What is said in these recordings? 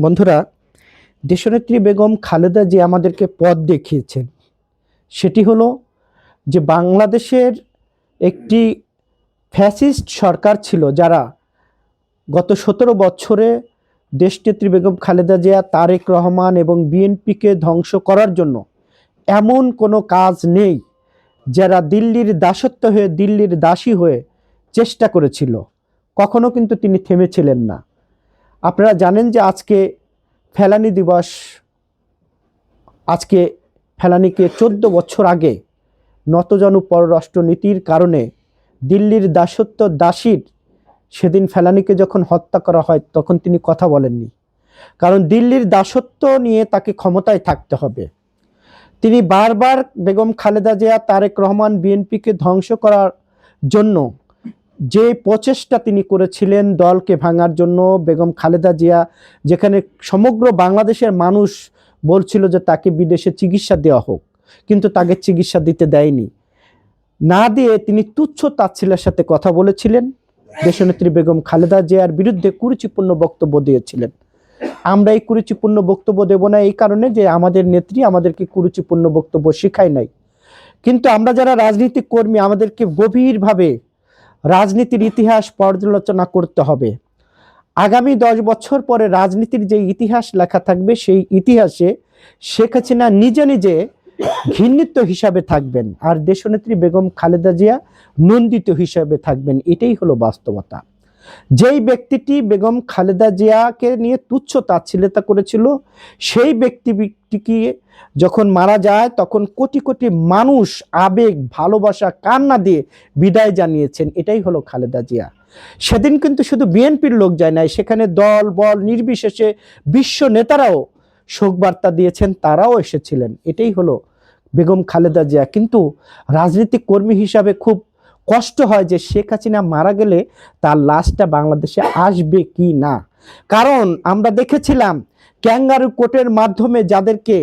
বন্ধুরা, দেশনেত্রী বেগম খালেদা জিয়া আমাদেরকে পথ দেখিয়েছেন। সেটি হলো যে বাংলাদেশের একটি ফ্যাসিস্ট সরকার ছিল, যারা গত 17 বছরে দেশনেত্রী বেগম খালেদা জিয়া, তারেক রহমান এবং বিএনপিকে ধ্বংস করার জন্য এমন কোনো কাজ নেই, যারা দিল্লির দাসত্ব হয়ে, দিল্লির দাসী হয়ে চেষ্টা করেছিল। কখনো কিন্তু তিনি থেমেছিলেন না। আপনারা জানেন যে আজকে ফেলানি দিবস। আজকে ফেলানিকে 14 বছর আগে নতজানু পররাষ্ট্রনীতির কারণে দিল্লির দাসত্ব দাসীর সেদিন ফেলানিকে যখন হত্যা করা হয়, তখন তিনি কথা বলেননি। কারণ দিল্লির দাসত্ব নিয়ে তাকে ক্ষমতায় থাকতে হবে। তিনি বারবার বেগম খালেদা জিয়া, তারেক রহমান, বিএনপিকে ধ্বংস করার জন্য যে প্রচেষ্টা তিনি করেছিলেন দলকে ভাঙার জন্য, বেগম খালেদা জিয়া যেখানে সমগ্র বাংলাদেশের মানুষ বলছিল যে তাকে বিদেশে চিকিৎসা দেওয়া হোক, কিন্তু তাকে চিকিৎসা দিতে দেয়নি, না দিয়ে তিনি তুচ্ছ তাচ্ছিল্যের সাথে কথা বলেছিলেন। দেশনেত্রী বেগম খালেদা জিয়ার বিরুদ্ধে কুরুচিপূর্ণ বক্তব্য দিয়েছিলেন। আমরা এই কুরুচিপূর্ণ বক্তব্য দেব না এই কারণে যে আমাদের নেত্রী আমাদেরকে কুরুচিপূর্ণ বক্তব্য শেখায় নাই। কিন্তু আমরা যারা রাজনীতিক কর্মী, আমাদেরকে গভীরভাবে রাজনীতির ইতিহাস পর্যালোচনা করতে হবে। আগামী 10 বছর পরে রাজনীতির যে ইতিহাস লেখা থাকবে, সেই ইতিহাসে শেখ হাসিনা নিজে নিজে ঘৃণিত হিসাবে থাকবেন, আর দেশনেত্রী বেগম খালেদা জিয়া নন্দিত হিসাবে থাকবেন। এটাই হলো বাস্তবতা। যেই ব্যক্তিটি বেগম খালেদা জিয়াকে নিয়ে তুচ্ছ তাচ্ছিল্যতা করেছিল, সেই ব্যক্তিটিকে যখন মারা যায়, তখন কোটি কোটি মানুষ আবেগ, ভালোবাসা, কান্না দিয়ে বিদায় জানিয়েছেন। এটাই হলো খালেদা জিয়া। সেদিন কিন্তু শুধু বিএনপির লোক যায় নাই, সেখানে দল বল নির্বিশেষে বিশ্ব নেতারাও শোকবার্তা দিয়েছেন, তারাও এসেছিলেন। এটাই হলো বেগম খালেদা জিয়া। কিন্তু রাজনৈতিক কর্মী হিসাবে খুব কষ্ট হয় যে শেখ হাসিনা মারা গেলে তার লাশটা বাংলাদেশে আসবে কি না। কারণ আমরা দেখেছিলাম ক্যাঙ্গারু কোর্টের মাধ্যমে যাদেরকে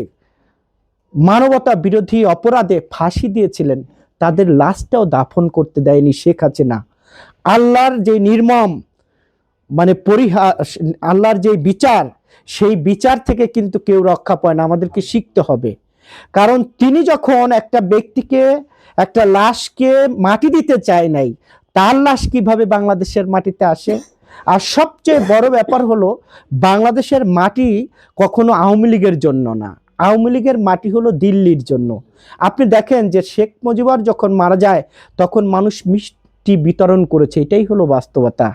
মানবতা বিরোধী অপরাধে ফাঁসি দিয়েছিলেন, তাদের লাশটাও দাফন করতে দেয়নি শেখ হাসিনা। আল্লাহর যে নির্মম আল্লাহর যে বিচার, সেই বিচার থেকে কিন্তু কেউ রক্ষা পায় না। আমাদেরকে শিখতে হবে। কারণ তিনি যখন একটা ব্যক্তিকে, একটা লাশকে মাটি দিতে চায় নাই, তার লাশ কিভাবে বাংলাদেশের মাটিতে আসে? আর সবচেয়ে বড় ব্যাপার হলো, বাংলাদেশের মাটি কখনো আওয়ামী লীগের জন্য না, আওয়ামী লীগের মাটি হলো দিল্লির জন্য। আপনি দেখেন যে শেখ মুজিবুর যখন মারা যায়, তখন মানুষ মিষ্টি বিতরণ করেছে। এটাই হলো বাস্তবতা।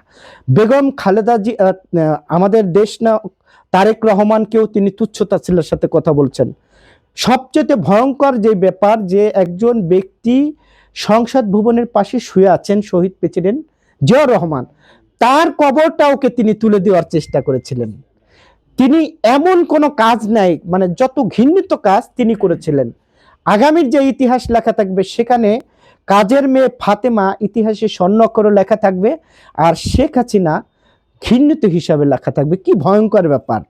বেগম খালেদা জি, আমাদের দেশ না, তারেক রহমানকেও তিনি তুচ্ছতাচ্ছিল্যের সাথে কথা বলছেন। সবচেয়ে ভয়ঙ্কর যে ব্যাপার, যে একজন ব্যক্তি সংসদ ভবনের পাশে শুয়ে আছেন, শহীদ প্রেসিডেন্ট জিয়াউর রহমান, তার কবরটাওকে তিনি তুলে দেওয়ার চেষ্টা করেছিলেন। তিনি এমন কোনো কাজ নাই, যত ঘৃণিত কাজ তিনি করেছিলেন। আগামীর যে ইতিহাস লেখা থাকবে, সেখানে কাজের মেয়ে ফাতেমা ইতিহাসে স্বর্ণাক্ষরে লেখা থাকবে, আর শেখ হাসিনা ঘৃণিত হিসাবে লেখা থাকবে। কি ভয়ঙ্কর ব্যাপার!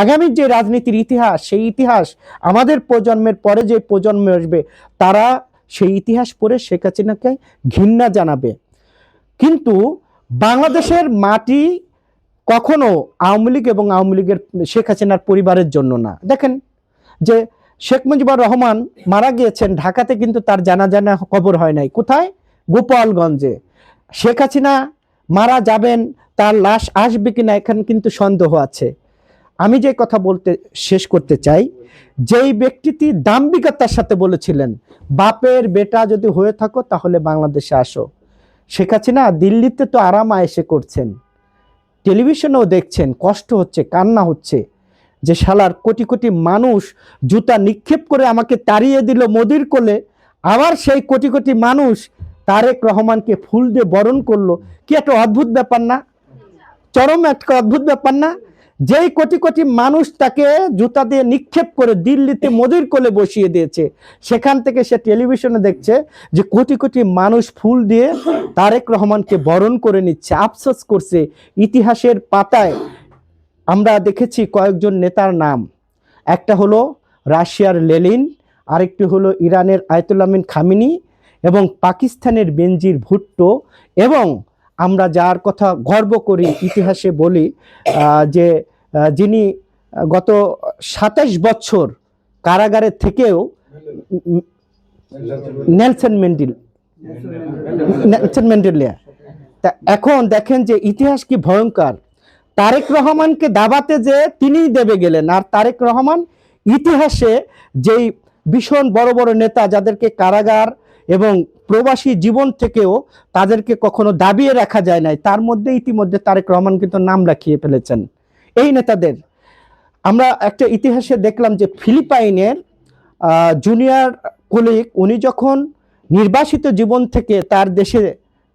আগামীর যে রাজনীতির ইতিহাস, সেই ইতিহাস আমাদের প্রজন্মের পরে যে প্রজন্ম আসবে, তারা সেই ইতিহাস পড়ে শেখ হাসিনাকে ঘৃণা জানাবে। কিন্তু বাংলাদেশের মাটি কখনো আওয়ামী লীগ এবং আওয়ামী লীগের শেখ হাসিনার পরিবারের জন্য না। দেখেন যে শেখ মুজিবুর রহমান মারা গিয়েছেন ঢাকাতে, কিন্তু তার জানাজা কবর হয় নাই। কোথায়? গোপালগঞ্জে। শেখ হাসিনা মারা যাবেন, তার লাশ আসবে কিনা, এখানে কিন্তু সন্দেহ আছে। আমি যে কথা বলতে শেষ করতে চাই, যেই ব্যক্তিটি দাম্ভিকতার সাথে বলেছিলেন, বাপের বেটা যদি হয়ে থাকো তাহলে বাংলাদেশে আসো। শেখ হাসিনা দিল্লিতে তো আরাম আয়েশে করছেন, টেলিভিশনেও দেখছেন, কষ্ট হচ্ছে, কান্না হচ্ছে যে শালার কোটি কোটি মানুষ জুতা নিক্ষেপ করে আমাকে তাড়িয়ে দিল মোদির কোলে, আবার সেই কোটি কোটি মানুষ তারেক রহমানকে ফুল দিয়ে বরণ করলো। কি একটা অদ্ভুত ব্যাপার না? চরম একটা অদ্ভুত ব্যাপার না? যেই কোটি কোটি মানুষ তাকে জুতা দিয়ে নিক্ষেপ করে দিল্লিতে মোদির কোলে বসিয়ে দিয়েছে, সেখান থেকে সে টেলিভিশনে দেখছে যে কোটি কোটি মানুষ ফুল দিয়ে তারেক রহমানকে বরণ করে নিচ্ছে, আফসোস করছে। ইতিহাসের পাতায় আমরা দেখেছি কয়েকজন নেতার নাম। একটা হলো রাশিয়ার লেনিন, আরেকটি হলো ইরানের আয়াতুল্লাহ খামেনি, এবং পাকিস্তানের বেনজির ভুট্টো, এবং আমরা যার কথা গর্ব করি, ইতিহাসে বলি যে যিনি গত ২৭ বছর কারাগারে থেকেও নেলসন ম্যান্ডেলা। তা এখন দেখেন যে ইতিহাস কি ভয়ঙ্কর। তারেক রহমানকে দাবাতে যে তিনিই দেবে গেলেন, আর তারেক রহমান ইতিহাসে যেই ভীষণ বড় বড় নেতা যাদেরকে কারাগার এবং প্রবাসী জীবন থেকেও তাদেরকে কখনো দাবিয়ে রাখা যায় নাই, তার মধ্যে ইতিমধ্যে তারেক রহমান কিন্তু নাম রাখিয়ে ফেলেছেন এই নেতাদের। আমরা একটা ইতিহাসে দেখলাম যে ফিলিপাইনের জুনিয়র কলিগ উনি যখন নির্বাসিত জীবন থেকে তার দেশে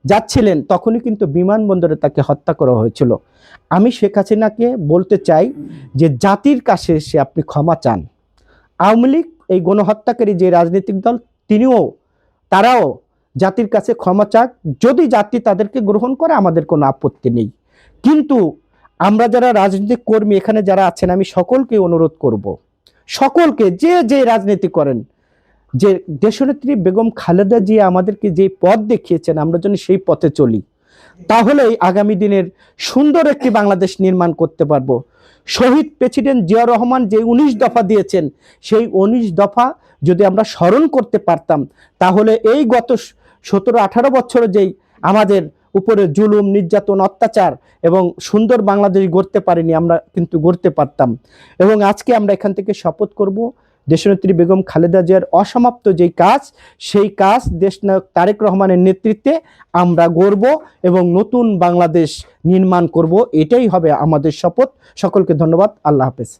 যাচ্ছিলেন তখনই কিন্তু বিমানবন্দরে তাকে হত্যা করা হয়েছিল। আমি শেখ হাসিনাকে বলতে চাই যে জাতির কাছে এসে আপনি ক্ষমা চান। আওয়ামী লীগ এই গণহত্যাকারী যে রাজনৈতিক দল তারাও জাতির কাছে ক্ষমা চাক। যদি জাতি তাদেরকে গ্রহণ করে আমাদের কোনো আপত্তি নেই, কিন্তু আমরা যারা রাজনৈতিক কর্মী এখানে যারা আছেন আমি সকলকে অনুরোধ করব, সকলকে যে রাজনীতি করেন, যে দেশনেত্রী বেগম খালেদা জিয়া আমাদেরকে যে পথ দেখিয়েছেন আমরা যেন সেই পথে চলি, তাহলেই আগামী দিনের সুন্দর একটি বাংলাদেশ নির্মাণ করতে পারবো। শহীদ প্রেসিডেন্ট জিয়া রহমান যে ১৯ দফা দিয়েছেন সেই ১৯ দফা যদি আমরা স্মরণ করতে পারতাম তাহলে এই গত ১৭-১৮ বছরে যেই আমাদের উপরে জুলুম নির্যাতন অত্যাচার এবং সুন্দর বাংলাদেশ গড়তে পারিনি আমরা কিন্তু গড়তে পারতাম। এবং আজকে আমরা এখান থেকে শপথ করব দেশনেত্রী বেগম খালেদা জিয়ার অসমাপ্ত যেই কাজ সেই কাজ দেশনায়ক তারেক রহমানের নেতৃত্বে আমরা গড়ব এবং নতুন বাংলাদেশ নির্মাণ করব, এটাই হবে আমাদের শপথ। সকলকে ধন্যবাদ। আল্লাহ হাফেজ।